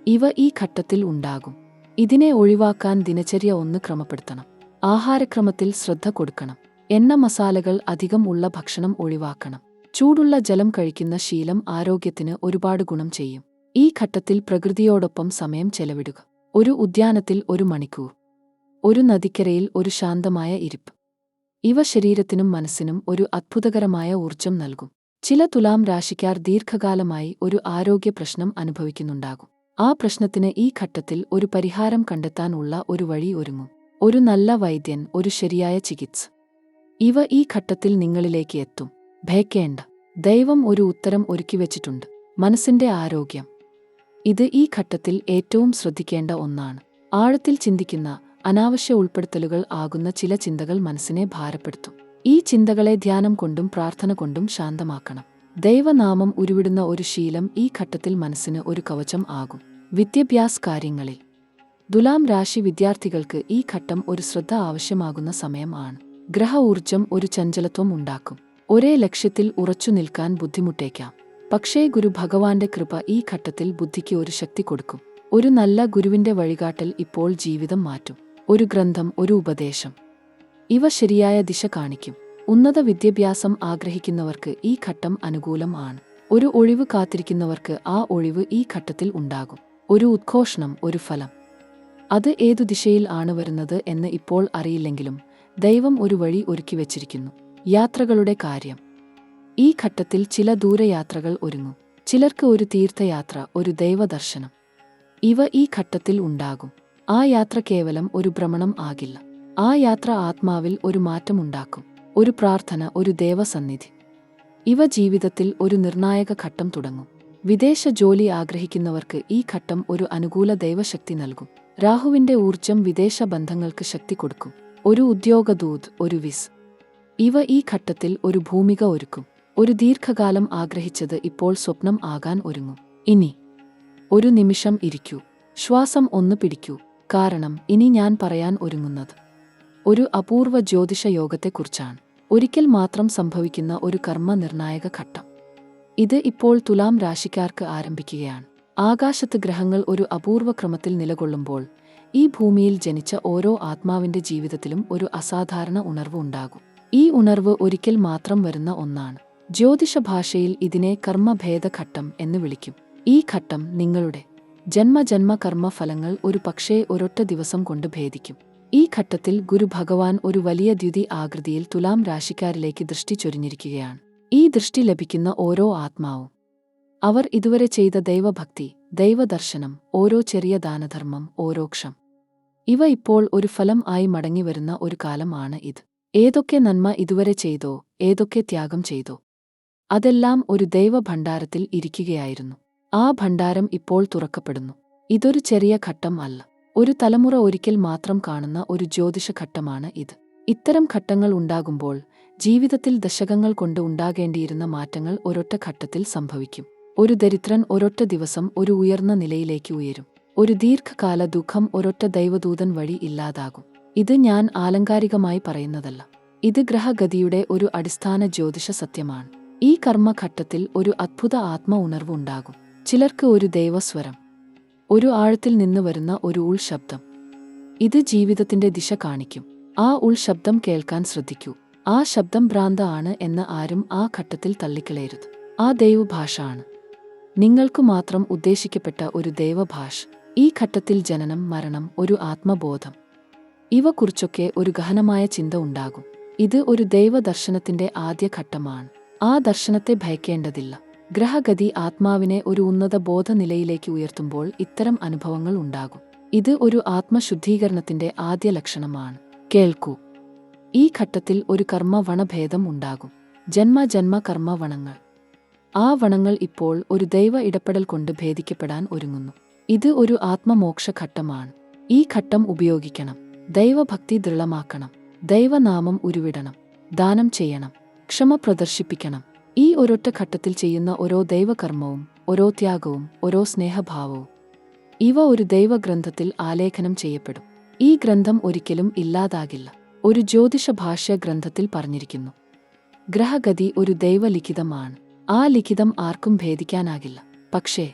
ഇവ ഈ ഘട്ടത്തിൽ ഉണ്ടാകും. ഇതിനെ ഒഴിവാക്കാൻ ദിനചര്യ ഒന്ന് ക്രമപ്പെടുത്തണം. ആഹാരക്രമത്തിൽ ശ്രദ്ധ കൊടുക്കണം. എണ്ണ മസാലകൾ അധികം ഉള്ള ഭക്ഷണം ഒഴിവാക്കണം. ചൂടുള്ള ജലം കഴിക്കുന്ന ശീലം ആരോഗ്യത്തിന് ഒരുപാട് ഗുണം ചെയ്യും. ഈ ഘട്ടത്തിൽ പ്രകൃതിയോടൊപ്പം സമയം ചെലവിടുക. ഒരു ഉദ്യാനത്തിൽ ഒരു മണിക്കൂർ, ഒരു നദിക്കരയിൽ ഒരു ശാന്തമായ ഇരിപ്പ്, ഇവ ശരീരത്തിനും മനസ്സിനും ഒരു അത്ഭുതകരമായ ഊർജം നൽകും. ചില തുലാം രാശിക്കാർ ദീർഘകാലമായി ഒരു ആരോഗ്യ പ്രശ്നം അനുഭവിക്കുന്നുണ്ടാകും. ആ പ്രശ്നത്തിന് ഈ ഘട്ടത്തിൽ ഒരു പരിഹാരം കണ്ടെത്താനുള്ള ഒരു വഴി ഒരുങ്ങും. ഒരു നല്ല വൈദ്യൻ, ഒരു ശരിയായ ചികിത്സ, ഇവ ഈ ഘട്ടത്തിൽ നിങ്ങളിലേക്ക് എത്തും. ഭയക്കേണ്ട, ദൈവം ഒരു ഉത്തരം ഒരുക്കിവെച്ചിട്ടുണ്ട്. മനസ്സിന്റെ ആരോഗ്യം, ഇത് ഈ ഘട്ടത്തിൽ ഏറ്റവും ശ്രദ്ധിക്കേണ്ട ഒന്നാണ്. ആഴത്തിൽ ചിന്തിക്കുന്ന, അനാവശ്യ ഉൾപ്പെടുത്തലുകൾ ആകുന്ന ചില ചിന്തകൾ മനസ്സിനെ ഭാരപ്പെടുത്തും. ഈ ചിന്തകളെ ധ്യാനം കൊണ്ടും പ്രാർത്ഥന കൊണ്ടും ശാന്തമാക്കണം. ദൈവനാമം ഉരുവിടുന്ന ഒരു ശീലം ഈ ഘട്ടത്തിൽ മനസ്സിന് ഒരു കവചം ആകും. വിദ്യാഭ്യാസ കാര്യങ്ങളിൽ തുലാം രാശി വിദ്യാർത്ഥികൾക്ക് ഈ ഘട്ടം ഒരു ശ്രദ്ധ ആവശ്യമാകുന്ന സമയം ആണ്. ഗ്രഹ ഊർജം ഒരു ചഞ്ചലത്വം ഉണ്ടാക്കും. ഒരേ ലക്ഷ്യത്തിൽ ഉറച്ചു നിൽക്കാൻ ബുദ്ധിമുട്ടേക്കാം. പക്ഷേ ഗുരു ഭഗവാന്റെ കൃപ ഈ ഘട്ടത്തിൽ ബുദ്ധിക്ക് ഒരു ശക്തി കൊടുക്കും. ഒരു നല്ല ഗുരുവിന്റെ വഴികാട്ടൽ ഇപ്പോൾ ജീവിതം മാറ്റും. ഒരു ഗ്രന്ഥം, ഒരു ഉപദേശം, ഇവ ശരിയായ ദിശ കാണിക്കും. ഉന്നത വിദ്യാഭ്യാസം ആഗ്രഹിക്കുന്നവർക്ക് ഈ ഘട്ടം അനുകൂലം ആണ്. ഒരു ഒഴിവ് കാത്തിരിക്കുന്നവർക്ക് ആ ഒഴിവ് ഈ ഘട്ടത്തിൽ ഉണ്ടാകും. ഒരു ഉദ്ഘോഷണം, ഒരു ഫലം. അത് ഏതു ദിശയിൽ ആണ് വരുന്നത് എന്ന് ഇപ്പോൾ അറിയില്ലെങ്കിലും ദൈവം ഒരു വഴി ഒരുക്കി വച്ചിരിക്കുന്നു. യാത്രകളുടെ കാര്യം. ഈ ഘട്ടത്തിൽ ചില ദൂരയാത്രകൾ ഒരുങ്ങും. ചിലർക്ക് ഒരു തീർത്ഥയാത്ര, ഒരു ദൈവദർശനം. ഇവ ഈ ഘട്ടത്തിൽ ഉണ്ടാകും. ആ യാത്ര കേവലം ഒരു ഭ്രമണം ആകില്ല. ആ യാത്ര ആത്മാവിൽ ഒരു മാറ്റമുണ്ടാക്കും. ഒരു പ്രാർത്ഥന, ഒരു ദേവസന്നിധി. ഇവ ജീവിതത്തിൽ ഒരു നിർണായക ഘട്ടം തുടങ്ങും. വിദേശ ജോലി ആഗ്രഹിക്കുന്നവർക്ക് ഈ ഘട്ടം ഒരു അനുകൂല ദൈവശക്തി നൽകും. രാഹുവിന്റെ ഊർജം വിദേശ ബന്ധങ്ങൾക്ക് ശക്തി കൊടുക്കും. ഒരു ഉദ്യോഗദൂത്, ഒരു വിസ്. ഇവ ഈ ഘട്ടത്തിൽ ഒരു ഭൂമിക ഒരുക്കും. ഒരു ദീർഘകാലം ആഗ്രഹിച്ചത് ഇപ്പോൾ സ്വപ്നം ആകാൻ ഒരുങ്ങും. ഇനി ഒരു നിമിഷം ഇരിക്കൂ. ശ്വാസം ഒന്ന് പിടിക്കൂ. കാരണം ഇനി ഞാൻ പറയാൻ ഒരുങ്ങുന്നത് ഒരു അപൂർവ ജ്യോതിഷ യോഗത്തെക്കുറിച്ചാണ്. ഒരിക്കൽ മാത്രം സംഭവിക്കുന്ന ഒരു കർമ്മ നിർണായക ഘട്ടം. ഇത് ഇപ്പോൾ തുലാം രാശിക്കാർക്ക് ആരംഭിക്കുകയാണ്. ആകാശത്ത് ഗ്രഹങ്ങൾ ഒരു അപൂർവ ക്രമത്തിൽ നിലകൊള്ളുമ്പോൾ ഈ ഭൂമിയിൽ ജനിച്ച ഓരോ ആത്മാവിന്റെ ജീവിതത്തിലും ഒരു അസാധാരണ ഉണർവ് ഉണ്ടാകും. ഈ ഉണർവ് ഒരിക്കൽ മാത്രം വരുന്ന ഒന്നാണ്. ജ്യോതിഷ ഭാഷയിൽ ഇതിനെ കർമ്മഭേദഘട്ടം എന്ന് വിളിക്കും. ഈ ഘട്ടം നിങ്ങളുടെ ജന്മജന്മ കർമ്മഫലങ്ങൾ ഒരു പക്ഷേ ഒരൊറ്റ ദിവസം കൊണ്ട് ഭേദിക്കും. ഈ ഘട്ടത്തിൽ ഗുരു ഭഗവാൻ ഒരു വലിയ ദ്യുതി ആകൃതിയിൽ തുലാം രാശിക്കാരിലേക്ക് ദൃഷ്ടി ചൊരിഞ്ഞിരിക്കുകയാണ്. ഈ ദൃഷ്ടി ലഭിക്കുന്ന ഓരോ ആത്മാവും അവർ ഇതുവരെ ചെയ്ത ദൈവഭക്തി, ദൈവദർശനം, ഓരോ ചെറിയ ദാനധർമ്മം, ഓരോ ക്ഷം, ഇവ ഇപ്പോൾ ഒരു ഫലം ആയി മടങ്ങിവരുന്ന ഒരു കാലം ആണ് ഇത്. ഏതൊക്കെ നന്മ ഇതുവരെ ചെയ്തോ, ഏതൊക്കെ ത്യാഗം ചെയ്തോ, അതെല്ലാം ഒരു ദൈവഭണ്ഡാരത്തിൽ ഇരിക്കുകയായിരുന്നു. ആ ഭണ്ഡാരം ഇപ്പോൾ തുറക്കപ്പെടുന്നു. ഇതൊരു ചെറിയ ഘട്ടം അല്ല. ഒരു തലമുറ ഒരിക്കൽ മാത്രം കാണുന്ന ഒരു ജ്യോതിഷ ഘട്ടമാണ് ഇത്. ഇത്തരം ഘട്ടങ്ങൾ ഉണ്ടാകുമ്പോൾ ജീവിതത്തിൽ ദശകങ്ങൾ കൊണ്ട് ഉണ്ടാകേണ്ടിയിരുന്ന മാറ്റങ്ങൾ ഒരൊറ്റ ഘട്ടത്തിൽ സംഭവിക്കും. ഒരു ദരിദ്രൻ ഒരൊറ്റ ദിവസം ഒരു ഉയർന്ന നിലയിലേക്ക് ഉയരും. ഒരു ദീർഘകാല ദുഃഖം ഒരൊറ്റ ദൈവദൂതൻ വഴി ഇല്ലാതാകും. ഇത് ഞാൻ ആലങ്കാരികമായി പറയുന്നതല്ല. ഇത് ഗ്രഹഗതിയുടെ ഒരു അടിസ്ഥാന ജ്യോതിഷ സത്യമാണ്. ഈ കർമ്മഘട്ടത്തിൽ ഒരു അദ്ഭുത ആത്മ ഉണർവ് ഉണ്ടാകും. ചിലർക്ക് ഒരു ദൈവസ്വരം, ഒരു ആഴത്തിൽ നിന്ന് വരുന്ന ഒരു ഉൾശബ്ദം. ഇത് ജീവിതത്തിന്റെ ദിശ കാണിക്കും. ആ ഉൾശബ്ദം കേൾക്കാൻ ശ്രദ്ധിക്കൂ. ആ ശബ്ദം ഭ്രാന്ത ആണ് എന്ന് ആരും ആ ഘട്ടത്തിൽ തള്ളിക്കളയരുത്. ആ ദൈവഭാഷ ആണ്. നിങ്ങൾക്കു മാത്രം ഉദ്ദേശിക്കപ്പെട്ട ഒരു ദൈവഭാഷ. ഈ ഘട്ടത്തിൽ ജനനം, മരണം, ഒരു ആത്മബോധം, ഇവ കുറിച്ചൊക്കെ ഒരു ഗഹനമായ ചിന്ത ഉണ്ടാകും. ഇത് ഒരു ദൈവദർശനത്തിന്റെ ആദ്യ ഘട്ടമാണ്. ആ ദർശനത്തെ ഭയക്കേണ്ടതില്ല. ഗ്രഹഗതി ആത്മാവിനെ ഒരു ഉന്നത ബോധനിലയിലേക്ക് ഉയർത്തുമ്പോൾ ഇത്തരം അനുഭവങ്ങൾ ഉണ്ടാകും. ഇത് ഒരു ആത്മശുദ്ധീകരണത്തിന്റെ ആദ്യ ലക്ഷണമാണ്. കേൾക്കൂ. ഈ ഘട്ടത്തിൽ ഒരു കർമ്മവണഭേദം ഉണ്ടാകും. ജന്മജന്മ കർമ്മവണങ്ങൾ. ആ വണങ്ങൾ ഇപ്പോൾ ഒരു ദൈവ ഇടപെടൽ കൊണ്ട് ഭേദിക്കപ്പെടാൻ ഒരുങ്ങുന്നു. ഇത് ഒരു ആത്മമോക്ഷ ഘട്ടമാണ്. ഈ ഘട്ടം ഉപയോഗിക്കണം. ദൈവഭക്തി ദൃഢമാക്കണം. ദൈവനാമം ഉരുവിടണം. ദാനം ചെയ്യണം. ക്ഷമ പ്രദർശിപ്പിക്കണം. ഈ ഒരൊറ്റ ഘട്ടത്തിൽ ചെയ്യുന്ന ഓരോ ദൈവകർമ്മവും, ഓരോ ത്യാഗവും, ഓരോ സ്നേഹഭാവവും, ഇവ ഒരു ദൈവഗ്രന്ഥത്തിൽ ആലേഖനം ചെയ്യപ്പെടും. ഈ ഗ്രന്ഥം ഒരിക്കലും ഇല്ലാതാകില്ല. ഒരു ജ്യോതിഷ ഭാഷ്യ ഗ്രന്ഥത്തിൽ പറഞ്ഞിരിക്കുന്നു, ഗ്രഹഗതി ഒരു ദൈവലിഖിതമാണ്. ആ ലിഖിതം ആർക്കും ഭേദിക്കാനാകില്ല. പക്ഷേ